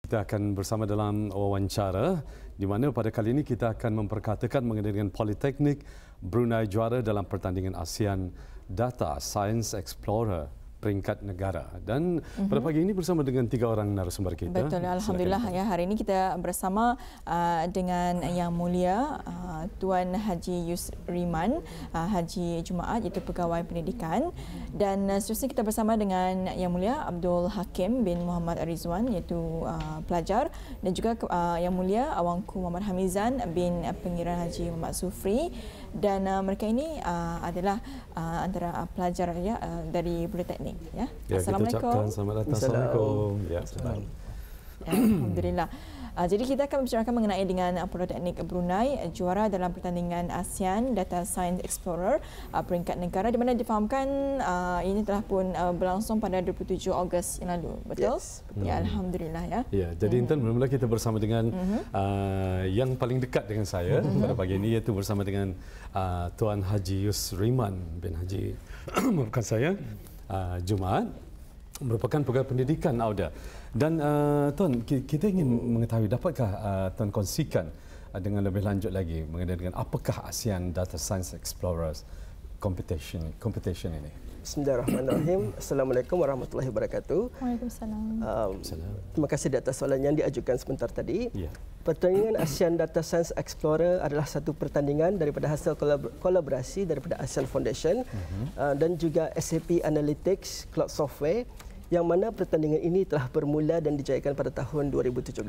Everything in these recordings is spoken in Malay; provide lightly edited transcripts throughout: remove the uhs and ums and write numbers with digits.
Kita akan bersama dalam wawancara di mana pada kali ini kita akan memperkatakan mengenai dengan Politeknik Brunei juara dalam pertandingan ASEAN Data Science Explorer peringkat negara. Dan pada pagi ini bersama dengan 3 orang narasumber kita. Betul, alhamdulillah ya. Hari ini kita bersama dengan Yang Mulia Tuan Haji Yusriman Haji Jumaat, iaitu Pegawai Pendidikan, dan seterusnya kita bersama dengan Yang Mulia Abdul Hakim bin Muhammad Rizwan, iaitu pelajar, dan juga Yang Mulia Awangku Muhammad Hamizan bin Pengiran Haji Muhammad Sufri, dan mereka ini adalah antara pelajar ya dari Politeknik. Ya. Assalamualaikum. Kita ucapkan selamat datang. Assalamualaikum. Ya, alhamdulillah. Jadi kita akan membicarakan mengenai dengan Politeknik Brunei juara dalam pertandingan ASEAN Data Science Explorer peringkat negara, di mana difahamkan ini telah pun berlangsung pada 27 Ogos yang lalu. Betul? Yes. Ya, alhamdulillah ya. Ya, jadi Intan, mula-mula kita bersama dengan yang paling dekat dengan saya pada pagi ini, iaitu bersama dengan Tuan Haji Yusriman bin Haji maafkan saya Jumaat, merupakan pegawai pendidikan AUDA. Dan Tuan, kita ingin mengetahui, dapatkah Tuan kongsikan dengan lebih lanjut lagi mengenai dengan apakah ASEAN Data Science Explorers competition ini? Bismillahirrahmanirrahim. Assalamualaikum warahmatullahi wabarakatuh. Waalaikumsalam. Terima kasih di atas soalan yang diajukan sebentar tadi. Ya. Pertandingan ASEAN Data Science Explorer adalah satu pertandingan daripada hasil kolaborasi daripada ASEAN Foundation dan juga SAP Analytics Cloud Software, yang mana pertandingan ini telah bermula dan dijayakan pada tahun 2017.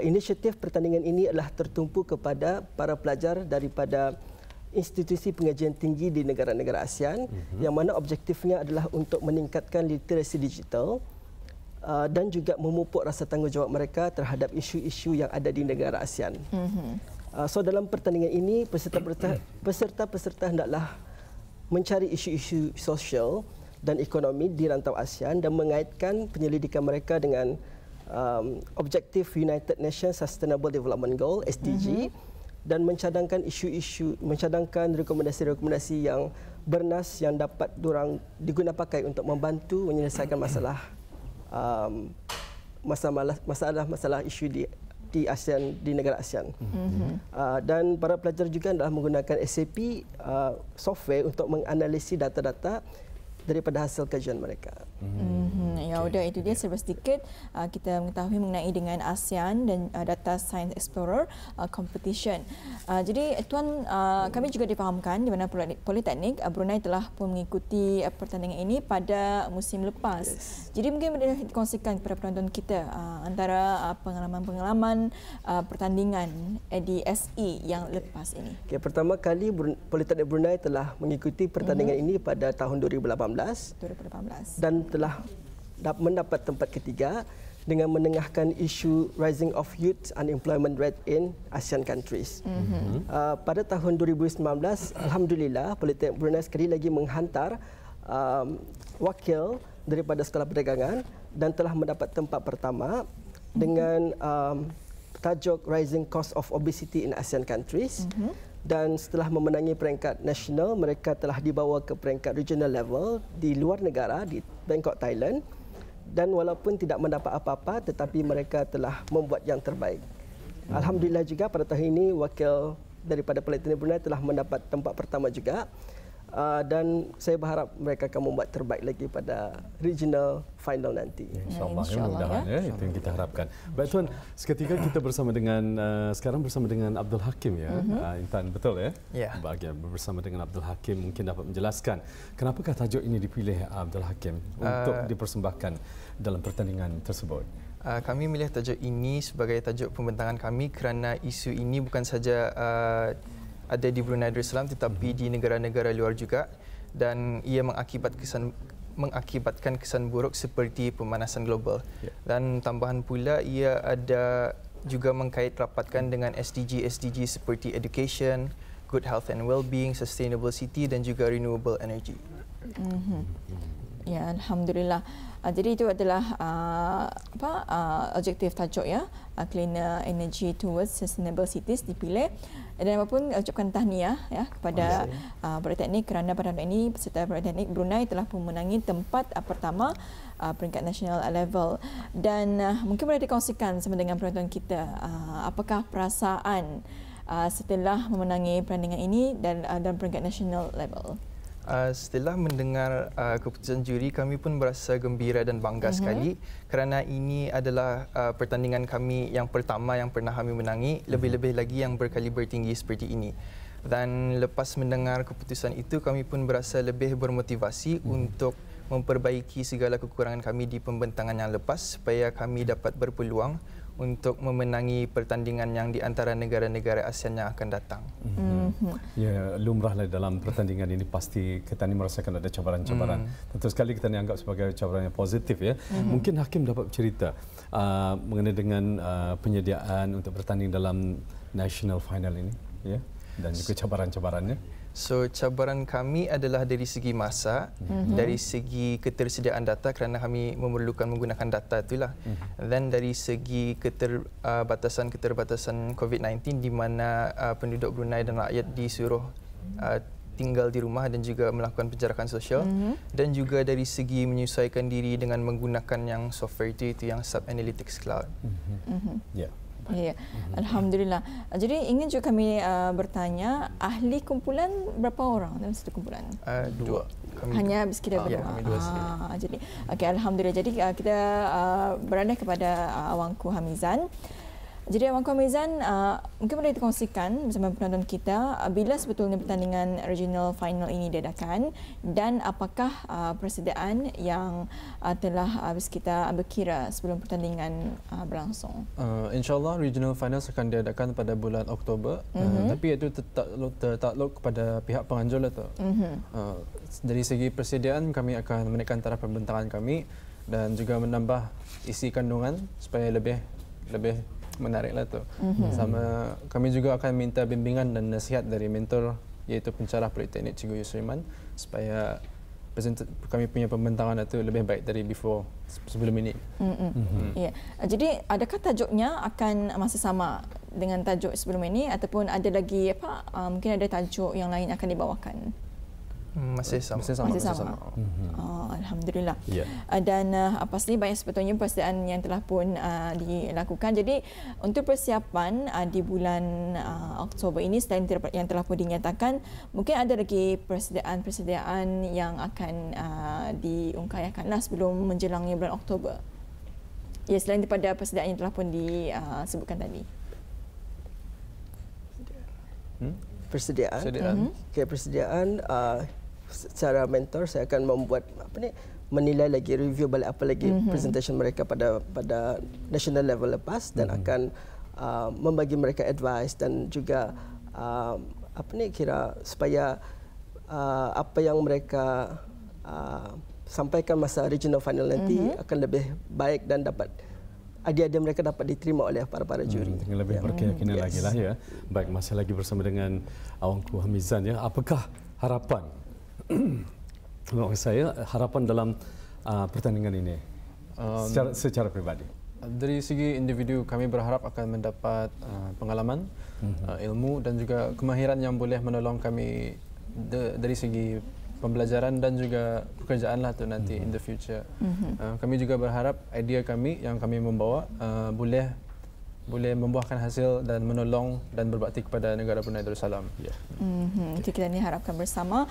Inisiatif pertandingan ini adalah tertumpu kepada para pelajar daripada institusi pengajian tinggi di negara-negara ASEAN, yang mana objektifnya adalah untuk meningkatkan literasi digital dan juga memupuk rasa tanggungjawab mereka terhadap isu-isu yang ada di negara ASEAN. So dalam pertandingan ini, peserta-peserta hendaklah mencari isu-isu sosial dan ekonomi di rantau ASEAN dan mengaitkan penyelidikan mereka dengan objektif United Nations Sustainable Development Goal (SDG) dan mencadangkan rekomendasi-rekomendasi yang bernas yang dapat diorang digunapakai untuk membantu menyelesaikan masalah isu di ASEAN, di negara ASEAN. Dan para pelajar juga adalah menggunakan SAP software untuk menganalisis data-data daripada hasil kajian mereka. Ya, udah itu dia serba sedikit kita mengetahui mengenai dengan ASEAN dan Data Science Explorer competition. Jadi Tuan, kami juga difahamkan di mana Politeknik Brunei telah pun mengikuti pertandingan ini pada musim lepas. Jadi mungkin boleh dikongsikan kepada penonton kita antara pengalaman-pengalaman pertandingan di SE yang lepas ini. Okay, pertama kali Politeknik Brunei telah mengikuti pertandingan ini pada tahun 2018 dan telah mendapat tempat ketiga dengan menengahkan isu rising of youth unemployment rate in ASEAN countries. Pada tahun 2019, alhamdulillah Politeknik Brunei sekali lagi menghantar wakil daripada Sekolah Perdagangan dan telah mendapat tempat pertama dengan tajuk Rising Cost of Obesity in ASEAN countries. Dan setelah memenangi peringkat nasional, mereka telah dibawa ke peringkat regional level di luar negara, di Bangkok, Thailand. Dan walaupun tidak mendapat apa-apa, tetapi mereka telah membuat yang terbaik. Alhamdulillah juga pada tahun ini, wakil daripada Politeknik Brunei telah mendapat tempat pertama juga. Dan saya berharap mereka akan membuat terbaik lagi pada regional final nanti. InsyaAllah, mudah-mudahan itu yang kita harapkan. Baik Tuan, seketika kita bersama dengan sekarang bersama dengan Abdul Hakim ya, Intan, betul ya? Ya. Bahagia bersama dengan Abdul Hakim, mungkin dapat menjelaskan kenapakah tajuk ini dipilih Abdul Hakim untuk dipersembahkan dalam pertandingan tersebut? Kami memilih tajuk ini sebagai tajuk pembentangan kami kerana isu ini bukan saja ada di Brunei Darussalam tetapi di negara-negara luar juga, dan ia mengakibatkan kesan buruk seperti pemanasan global. Dan tambahan pula ia ada juga mengkait rapatkan dengan SDG seperti education, good health and well-being, sustainable city dan juga renewable energy. Ya, alhamdulillah. Jadi itu adalah objektif tajuk ya, Cleaner Energy Towards Sustainable Cities dipilih. Dan apapun ucapkan tahniah ya kepada Politeknik kerana pada hari ini peserta Politeknik Brunei telah pun menangi tempat pertama peringkat nasional level. Dan mungkin boleh dikongsikan sama dengan penonton kita, apakah perasaan setelah memenangi pertandingan ini dan dalam peringkat nasional level? Setelah mendengar keputusan juri, kami pun berasa gembira dan bangga sekali kerana ini adalah pertandingan kami yang pertama yang pernah kami menangi, lebih-lebih lagi yang berkaliber tinggi seperti ini. Dan lepas mendengar keputusan itu, kami pun berasa lebih bermotivasi untuk memperbaiki segala kekurangan kami di pembentangan yang lepas supaya kami dapat berpeluang untuk memenangi pertandingan yang di antara negara-negara ASEAN yang akan datang. Ya, lumrahlah dalam pertandingan ini pasti kita ni merasakan ada cabaran-cabaran. Tentu sekali kita ni anggap sebagai cabaran yang positif ya. Mungkin Hakim dapat cerita mengenai dengan penyediaan untuk bertanding dalam national final ini ya, dan juga cabaran-cabarannya. So, cabaran kami adalah dari segi masa, dari segi ketersediaan data kerana kami memerlukan menggunakan data itulah. Dan dari segi keterbatasan COVID-19 di mana penduduk Brunei dan rakyat disuruh tinggal di rumah dan juga melakukan penjarakan sosial. Dan juga dari segi menyesuaikan diri dengan menggunakan yang software itu yang Sub Analytics Cloud. Ya. Ya, Alhamdulillah. Jadi ingin juga kami bertanya, ahli kumpulan berapa orang dalam satu kumpulan? Dua. Hanya sekira berdua. Kami dua jadi, okey, Alhamdulillah. Jadi kita berada kepada Awangku Hamizan. Jadi Awangku Hamizan, mungkin boleh dikongsikan bersama penonton kita bila sebetulnya pertandingan regional final ini diadakan dan apakah persediaan yang telah kita ambil kira sebelum pertandingan berlangsung? InsyaAllah regional finals akan diadakan pada bulan Oktober, tapi itu tertakluk kepada pihak penganjur lah tu. Dari segi persediaan kami akan menaikkan taraf pembentangan kami dan juga menambah isi kandungan supaya lebih menariklah tu. Sama kami juga akan minta bimbingan dan nasihat dari mentor iaitu pencarah Politeknik Cikgu Yusriman supaya kami punya pembentangan itu lebih baik dari sebelum ini. Ya. Jadi adakah tajuknya akan masih sama dengan tajuk sebelum ini ataupun ada lagi mungkin ada tajuk yang lain akan dibawakan? Masih sama. Alhamdulillah. Dan pasti banyak sebetulnya persediaan yang telah pun dilakukan. Jadi untuk persiapan di bulan Oktober ini selain yang telah pun dinyatakan, mungkin ada lagi persediaan yang akan diungkayakkanlah sebelum menjelangnya bulan Oktober. Ya, selain daripada persediaan yang telah pun disebutkan tadi. Persediaan. Okay, persediaan secara mentor saya akan membuat menilai lagi, review balik apa lagi presentation mereka pada national level lepas dan akan membagi mereka advice dan juga supaya apa yang mereka sampaikan masa regional final nanti akan lebih baik dan dapat idea mereka dapat diterima oleh para juri. Dengan lebih berkeyakinan lagi lah ya. Baik, masih lagi bersama dengan Awangku Hamizan ya. Apakah harapan harapan dalam pertandingan ini secara pribadi? Dari segi individu kami berharap akan mendapat pengalaman, ilmu dan juga kemahiran yang boleh menolong kami dari segi pembelajaran dan juga pekerjaan lah tu nanti in the future. Kami juga berharap idea kami yang kami membawa boleh membuahkan hasil dan menolong dan berbakti kepada negara Brunei Darussalam. Itu kita ni harapkan bersama.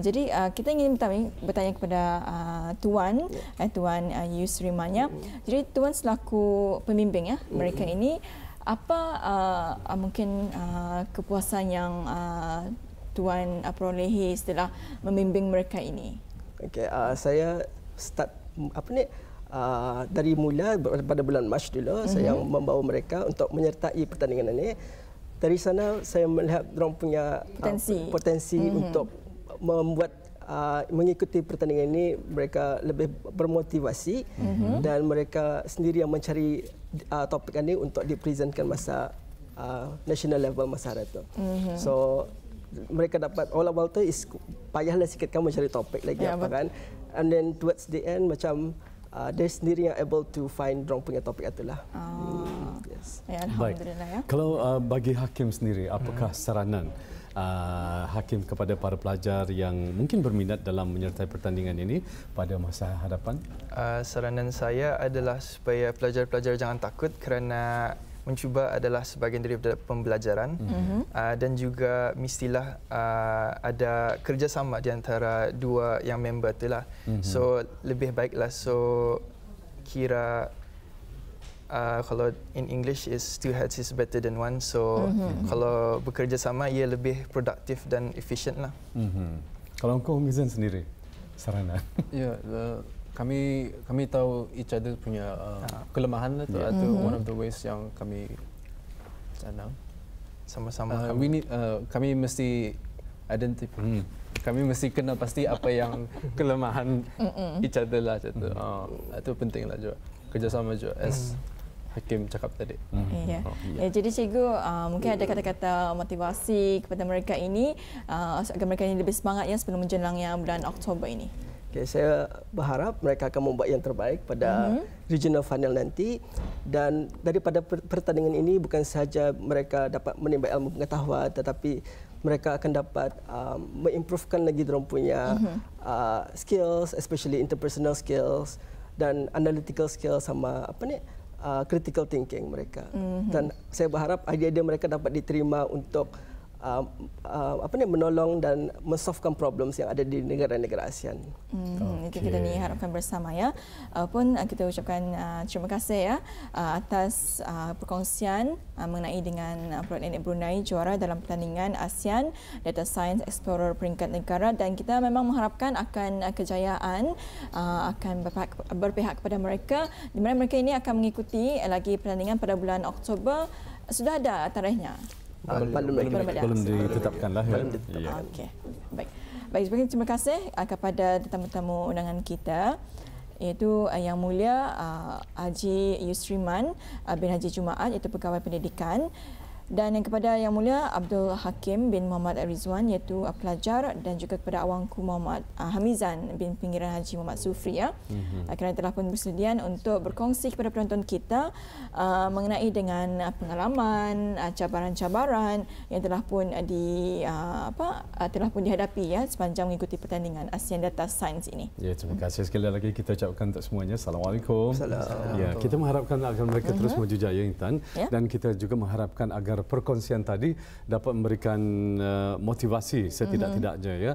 Jadi kita ingin bertanya kepada Tuan Yusriman ya. Jadi Tuan selaku pembimbing ya mereka ini, apa mungkin kepuasan yang Tuan perolehi setelah membimbing mereka ini? Okey, saya start dari mula pada bulan Mac dulu saya membawa mereka untuk menyertai pertandingan ini. Dari sana saya melihat mereka punya potensi untuk membuat mengikuti pertandingan ini mereka lebih bermotivasi dan mereka sendiri yang mencari topik ini untuk dipresentkan masa national level masa hari itu. So mereka dapat awal-awal tu payahlah sikit kan mencari topik lagi kan. and then towards the end macam dia sendiri yang able to find dorang punya topik itulah. Yes. Ya, alhamdulillah ya. Kalau bagi Hakim sendiri, apakah saranan Hakim kepada para pelajar yang mungkin berminat dalam menyertai pertandingan ini pada masa hadapan? Saranan saya adalah supaya pelajar-pelajar jangan takut kerana mencuba adalah sebahagian daripada pembelajaran dan juga mestilah ada kerjasama di antara dua yang member itulah. So lebih baiklah kira kalau in English is two heads is better than one. So kalau bekerja sama ia lebih produktif dan efisien lah. Kalau engkau Mizan sendiri, sarana? Ya, kami tahu each other punya kelemahan lah tu, atau one of the ways yang kami sama-sama kami mesti identify. Kami mesti kenal pasti apa yang kelemahan each other lah macam tu. Itu penting lah juga. Kerjasama juga as Hakim cakap tadi. Ya. Jadi cikgu mungkin ada kata-kata motivasi kepada mereka ini agar mereka ini lebih semangat ya sebelum menjelangnya bulan Oktober ini. Okay, saya berharap mereka akan membuat yang terbaik pada regional final nanti, dan daripada pertandingan ini bukan sahaja mereka dapat menimba ilmu pengetahuan, tetapi mereka akan dapat mengimprovekan lagi dorang punya skills, especially interpersonal skills dan analytical skills sama critical thinking mereka. Dan saya berharap idea-idea mereka dapat diterima untuk menolong dan mensolvekan problems yang ada di negara-negara ASEAN. Itu kita ni harapkan bersama ya. Pun kita ucapkan terima kasih ya atas perkongsian mengenai dengan Pulau Nenek Brunei juara dalam pertandingan ASEAN Data Science Explorer peringkat negara, dan kita memang mengharapkan akan kejayaan akan berpihak kepada mereka, di mana mereka ini akan mengikuti lagi pertandingan pada bulan Oktober. Sudah ada tarikhnya? Belum ditetapkan lah. Okey. Baik, terima kasih kepada tetamu-tetamu undangan kita, iaitu Yang Mulia Haji Yusriman bin Haji Jumaat, iaitu Pegawai Pendidikan, dan yang kepada Yang Mulia Abdul Hakim bin Muhammad Rizwan, iaitu pelajar, dan juga kepada Awangku Muhammad Hamizan bin Pinggiran Haji Muhammad Sufri ya, kerana telah pun bersedia untuk berkongsi kepada penonton kita mengenai dengan pengalaman, cabaran-cabaran yang telah pun dihadapi ya sepanjang mengikuti pertandingan ASEAN Data Science ini. Ya, terima kasih sekali lagi kita ucapkan untuk semuanya. Assalamualaikum. Ya, kita mengharapkan agar mereka terus maju jaya, Intan, dan kita juga mengharapkan agar perkongsian tadi dapat memberikan motivasi setidak-tidaknya ya